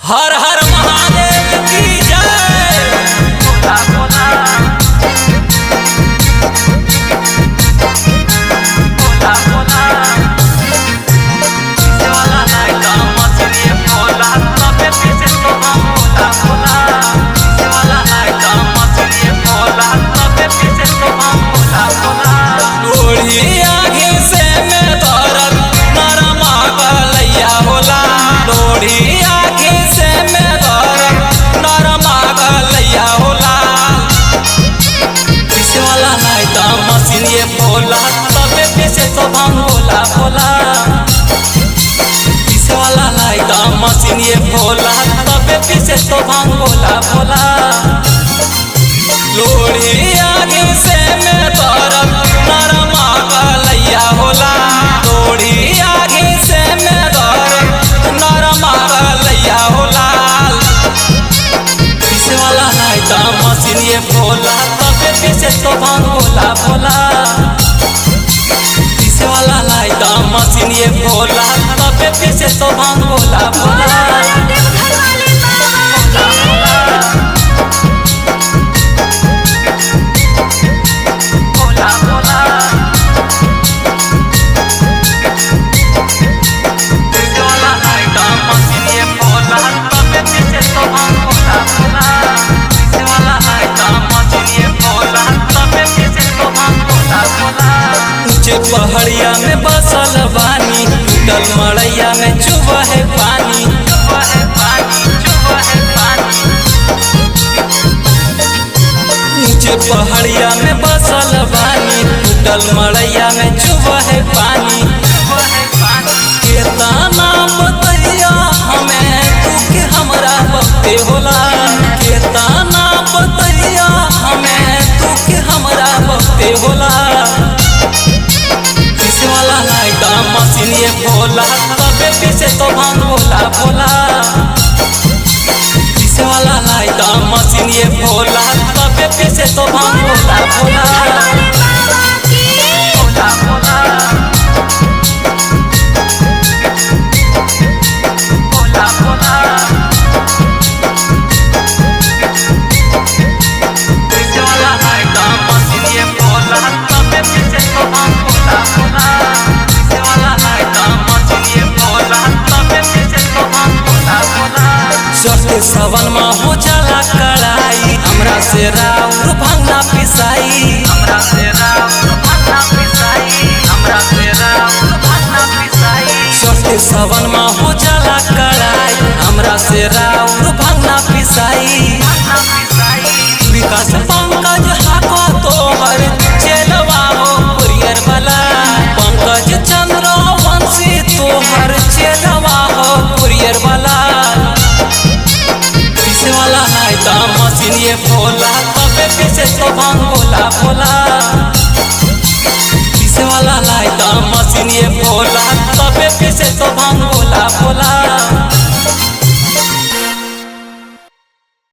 हर हर महादेव की जय। भोला भोला भोला भोला वाला लाइटा मछली भोला तबे पीछे तो भोला भोला वाला लाइटा मछली भोला तबे पीछे तो भोला भोला लोढ़ी आगे से में दौरत नरमा गलैया होला लोढ़ी आगे से में दौरत नरमा गलैया होला पीछे वाला लाइटा मछली भोला तबे पीछे तो भोला भोला मशीन ये भोला तबे पीछे तो भोला भोला लोढ़ी आगे से में दौरत नरमा गलैया होला लोढ़ी आगे से में दौरत नरमा गलैया होला पीछे वाला लाइटा मशीन ये भोला तबे पीछे तो भोला भोला पीछे वाला लाइटा मशीन ये भोला तबे पीछे तो भोला भोला पहाड़िया में बसल बानी टूटल मड़ैया में चुबा है पानी ऊंचे पहाड़िया में बसल बानी टूटल मड़ैया में चुबा है पानी केतना बतैया हमें तू के हमरा बते होला केतना बतैया हमें तू के हमरा बते होला मशीन ये भोला तबे पीछे तो भोला भोला पीछे वाला लाइटा मशीन ये भोला तबे पीछे तो भोला भोला भोला भोला भोला भोला पीछे वाला लाइटा मशीन ये भोला तबे पीछे तो भोला भोला सवन में हो जाला कड़ाई हमरा से राउर भंगा पिसाई हमरा से राउर भंगा पिसाई हमरा से राउर भंगा पिसाई सवन में हो जाला कड़ाई हमरा से राउर भंगा पिसाई विकास पंकज हाको तोहर चेलवा हो कुरियर वाला पंकज चंद्र वंशी तोहर चेलवा हो कुरियर वाला मशीन ये भोला तबे पीछे तो भोला भोला पीछे वाला लाइटा मशीन ये भोला तबे पीछे तो भोला भोला।